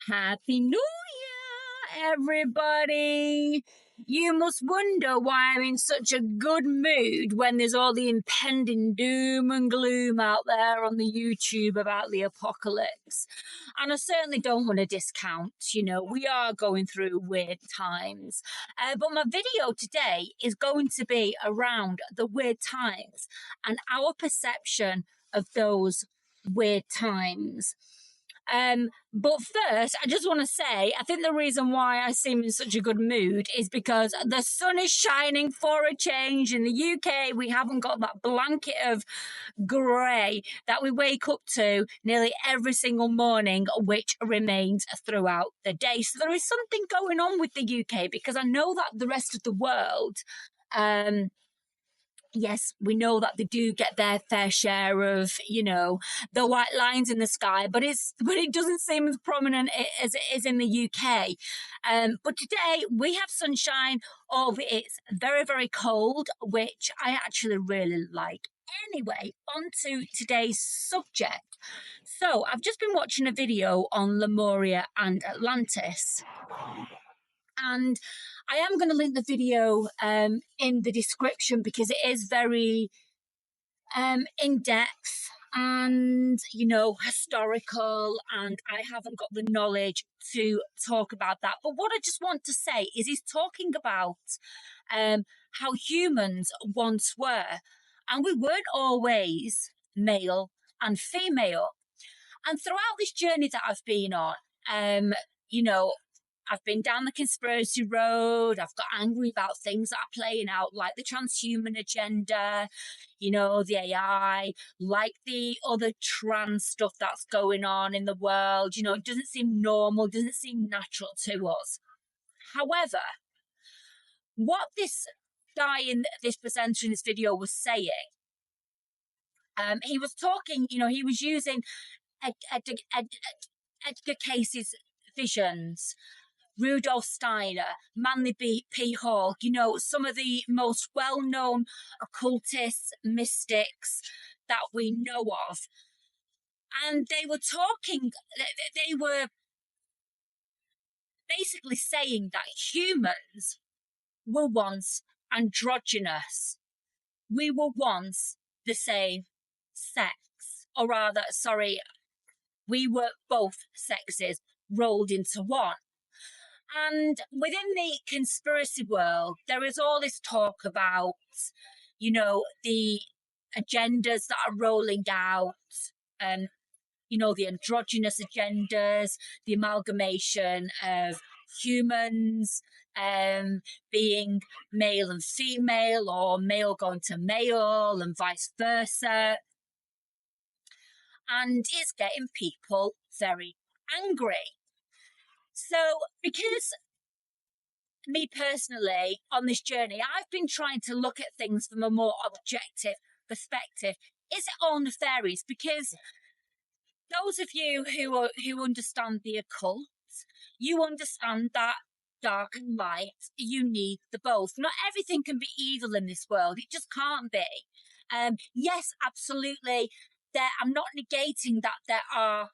Happy New Year, everybody! You must wonder why I'm in such a good mood when there's all the impending doom and gloom out there on the YouTube about the apocalypse. And I certainly don't want to discount, we are going through weird times. But my video today is going to be around the weird times and our perception of those weird times. But first, I just want to say, I think the reason why I seem in such a good mood is because the sun is shining for a change. In the UK, we haven't got that blanket of grey that we wake up to nearly every single morning, which remains throughout the day. So there is something going on with the UK, because I know that the rest of the world, yes, we know that they do get their fair share of, the white lines in the sky, but it doesn't seem as prominent as it is in the UK. But today we have sunshine, although it's very, very cold, which I actually really like. Anyway, on to today's subject. So I've just been watching a video on Lemuria and Atlantis. And I am going to link the video in the description because it is very in depth and, historical, and I haven't got the knowledge to talk about that. But what I just want to say is he's talking about how humans once were, and we weren't always male and female. And throughout this journey that I've been on, I've been down the conspiracy road. I've got angry about things that are playing out, like the transhuman agenda, the AI, like the other trans stuff that's going on in the world. It doesn't seem normal, doesn't seem natural to us. However, what this guy in this presenter in this video was saying, he was talking, he was using Edgar Cayce's visions, Rudolf Steiner, Manly P. Hall, some of the most well-known occultists, mystics that we know of. And they were talking, they were basically saying that humans were once androgynous. We were once the same sex, or rather, we were both sexes rolled into one. And within the conspiracy world, there is all this talk about, the agendas that are rolling out, the androgynous agendas, the amalgamation of humans being male and female, or male going to male and vice versa. And it's getting people very angry. So, because me personally, on this journey, I've been trying to look at things from a more objective perspective. Is it all nefarious? Because those of you who understand the occult, you understand that dark and light, you need the both. Not everything can be evil in this world. It just can't be. Yes, absolutely. I'm not negating that there are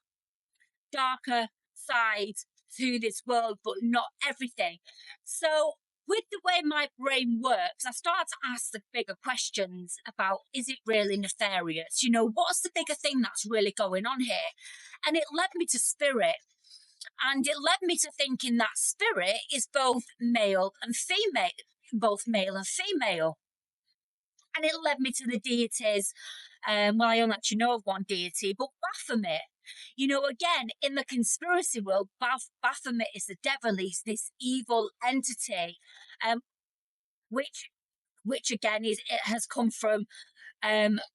darker sides to this world, but not everything. So with the way my brain works, I start to ask the bigger questions about, is it really nefarious? What's the bigger thing that's really going on here? And it led me to spirit. And it led me to thinking that spirit is both male and female, both male and female. And it led me to the deities. I don't actually know of one deity, but Baphomet. Again, in the conspiracy world, Baphomet is the devil. He's this evil entity, which again it has come from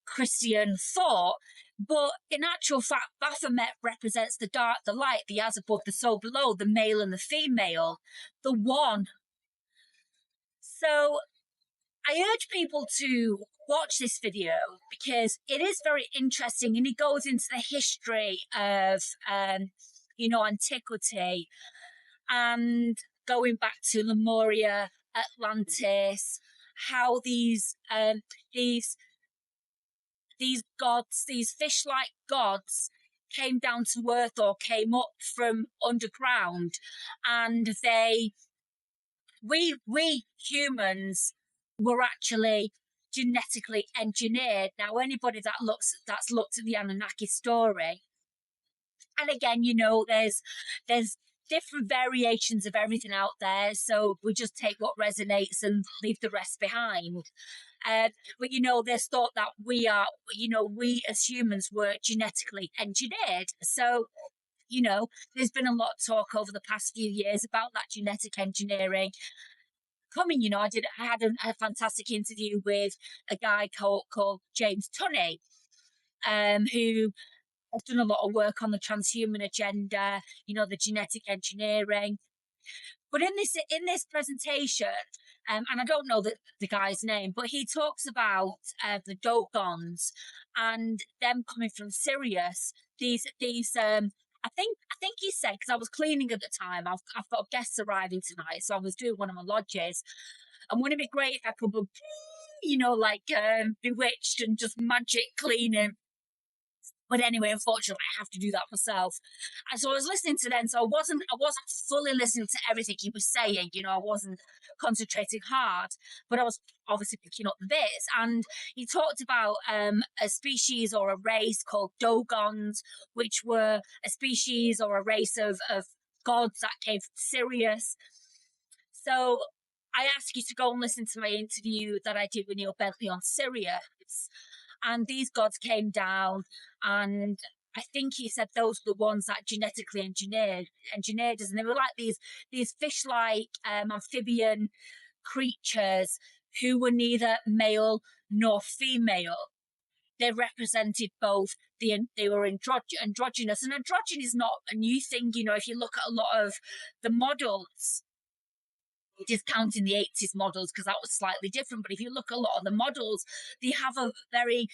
Christian thought. But in actual fact, Baphomet represents the dark, the light, the as above, the so below, the male and the female, the one. So I urge people to watch this video because it is very interesting, and he goes into the history of, antiquity, and going back to Lemuria, Atlantis, how these gods, these fish-like gods, came down to earth or came up from underground, and we humans were actually genetically engineered. Now, anybody that's looked at the Anunnaki story, and again, there's different variations of everything out there, so we just take what resonates and leave the rest behind. But there's thought that we as humans were genetically engineered. So there's been a lot of talk over the past few years about that genetic engineering coming. I had a fantastic interview with a guy called James Tunney, who has done a lot of work on the transhuman agenda, the genetic engineering. But in this presentation, and I don't know the guy's name, but he talks about the Dogons and them coming from Sirius. These I think he said, because I was cleaning at the time, I've got guests arriving tonight, so I was doing one of my lodges, and wouldn't it be great if I could, like Bewitched and just magic cleaning? But anyway, unfortunately, I have to do that myself. And so I was listening to them, so I wasn't fully listening to everything he was saying. I wasn't concentrating hard, but I was obviously picking up the bits. And he talked about a species or a race called Dogons, which were a species or a race of gods that came from Sirius. So I ask you to go and listen to my interview that I did with Neil Bentley on Sirius. And these gods came down, and I think he said those were the ones that genetically engineered us. And they were like these fish-like amphibian creatures who were neither male nor female. They represented both. They were androgynous. And androgyny is not a new thing. If you look at a lot of the models, discounting the 80s models because that was slightly different, but if you look at a lot of the models, they have a very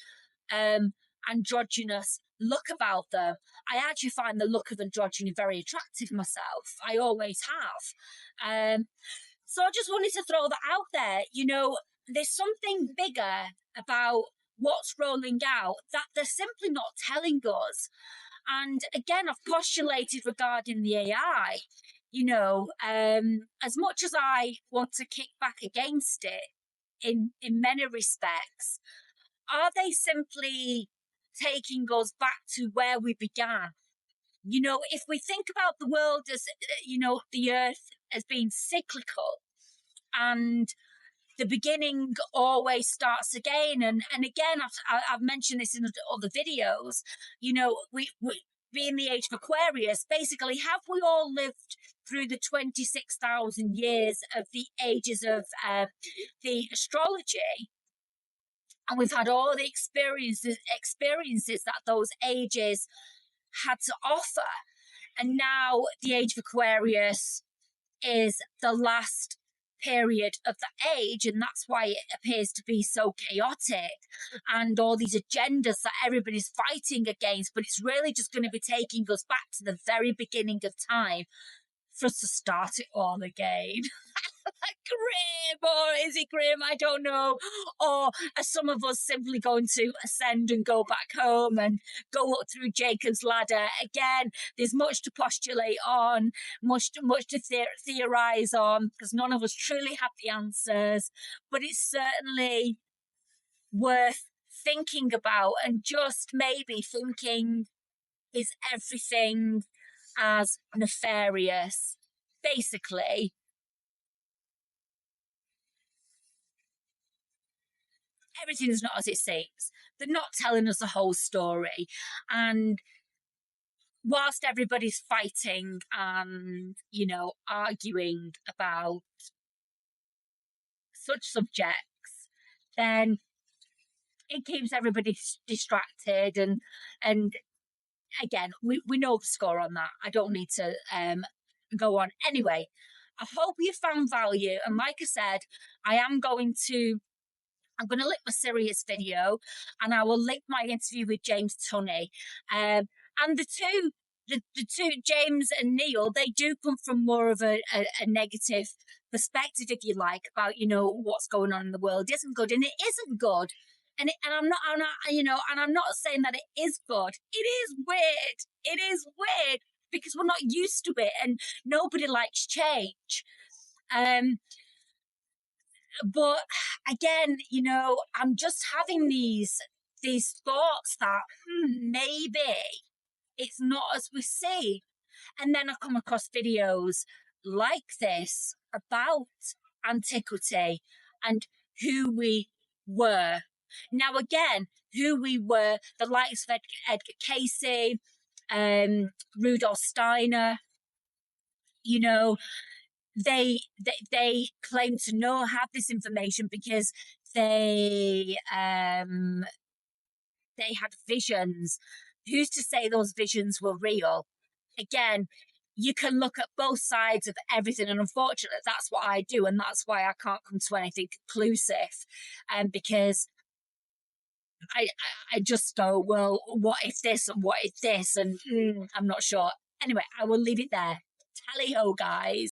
androgynous look about them. I actually find the look of androgyny very attractive myself. I always have. So I just wanted to throw that out there. There's something bigger about what's rolling out that they're simply not telling us. And again, I've postulated regarding the AI. As much as I want to kick back against it in many respects, are they simply taking us back to where we began? If we think about the world as, the earth as being cyclical, and the beginning always starts again. And again, I've mentioned this in other videos, we being the age of Aquarius, basically, have we all lived through the 26,000 years of the ages of the astrology? And we've had all the experiences that those ages had to offer. And now the age of Aquarius is the last period of the age, and that's why it appears to be so chaotic and all these agendas that everybody's fighting against. But it's really just going to be taking us back to the very beginning of time for us to start it all again. Grim, or is it grim? I don't know. Or are some of us simply going to ascend and go back home and go up through Jacob's ladder? Again, there's much to postulate on, much to theorize on, because none of us truly have the answers. But it's certainly worth thinking about, and just maybe thinking, is everything as nefarious? Basically, everything is not as it seems. They're not telling us the whole story. And whilst everybody's fighting and, arguing about such subjects, then it keeps everybody distracted. And again, we know the score on that. I don't need to go on. Anyway, I hope you found value. And like I said, I'm going to link my Sirius video, and I will link my interview with James Tunney. And the two, James and Neil, they do come from more of a negative perspective, if you like, about, what's going on in the world isn't good. And it isn't good. and I'm not saying that it is good. It is weird. It is weird because we're not used to it, and nobody likes change. But again, I'm just having these thoughts that maybe it's not as we see. And then I come across videos like this about antiquity and who we were. Now, again, who we were, the likes of Edgar Cayce, Rudolf Steiner, you know, they claim to have this information because they had visions. Who's to say those visions were real? Again, you can look at both sides of everything, and unfortunately, that's what I do, and that's why I can't come to anything conclusive. Because I just go, well, what if this and what if this, and I'm not sure. Anyway, I will leave it there. Tally ho, guys.